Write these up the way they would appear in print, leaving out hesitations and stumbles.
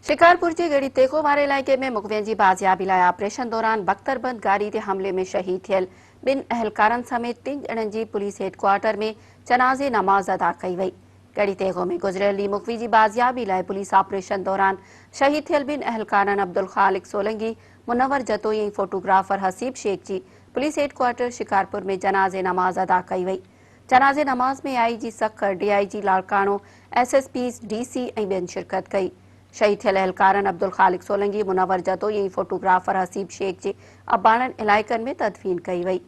शिकारपुर के गढ़ी तेखो वारे इलाके में मुखवें जी बाजियाबी लाइ ऑपरेशन दौरान बख्तरबंद गाड़ी के हमले में शहीद थियल बिन अहलकारन समेत 3 ॼणनि जी पुलिस हेडक्वार्टर में जनाज़े नमाज अदा कई वई। गढ़ी तेखो में गुजरियल ॾींहुं मुखवी जी बाजियाबी लाइ पुलिस ऑपरेशन दौरान शहीद थियल बिन अहलकारन अब्दुल खालिक सोलंकी, मुनव्वर जतोई ऐं फोटोग्राफर हसीब शेख जी पुलिस हेडक्वार्टर शिकारपुर में जनाज़े नमाज अदा कई वई। जनाज़े नमाज में IG Sukkur, DIG Larkana, SSP, डीसी ऐं ॿियनि शिरकत कई। शहीद थियल अहलकारन अब्दुल खालिक सोलंकी, मुनव्वर जतोई ऐं फोटोग्राफर हसीब शेख जे अबाणनि इलाइक़नि में तदफीन कई वई।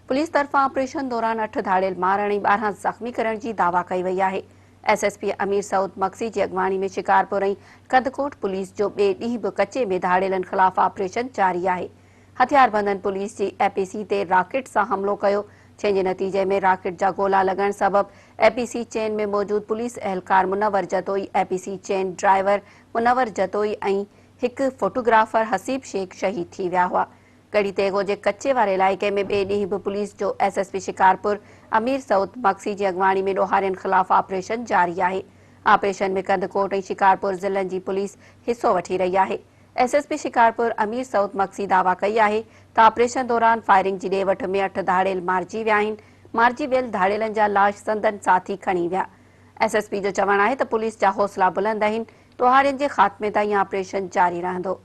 पुलिस तरफ़ां ऑपरेशन दौरान 8 धाड़ियल मारण ऐं 12 ज़ख़्मी करण जी दावा कई वई आहे। एसएसपी अमीर सऊद मक्सी जी अॻवानी में शिकारपुर ऐं कंदकोट पुलिस जो ॿिए ॾींहुं बि कचे में धाड़ियलनि ख़िलाफ़ ऑपरेशन जारी आहे। हथियारबंदनि पुलिस जी एपीसी ते रॉकेट सां हमलो कयो, जंहिं जे नतीजे में रॉकेट जा गोला लॻण सबबि एपीसी चेन में मौजूद पुलिस एहलकार Munawar Jatoi, APC chain driver Munawar Jatoi ऐं हिकु फोटोग्राफर हसीब शेख शहीद थी विया हुआ। गढ़ी तेगो जे कच्चे वारे इलाइक़े में ॿिए ॾींहुं बि पुलिस जो एसएसपी शिकारपुर अमीर सऊद मक्सी जी अॻवानी में ॾोहारियनि ख़िलाफ़ ऑपरेशन जारी आहे। ऑपरेशन में कंदकोट ऐं शिकारपुर ज़िलनि जी पुलिस हिसो वठी रही आहे। एसएसपी शिकारपुर अमीर सऊद मक्सी दावा कई आहे त ऑपरेशन दौरान फायरिंग जी ॾे वठ में 8 धाड़ियल मारिजी विया आहिनि। मारिजी वियल धाड़ियलनि जा लाश संदन साथी खणी विया। एसएसपी जो चवणु आहे त पुलिस जा हौसला बुलंद आहिनि। ॾोहारियुनि जे ख़ात्मे ताईं ऑपरेशन जारी रहंदो।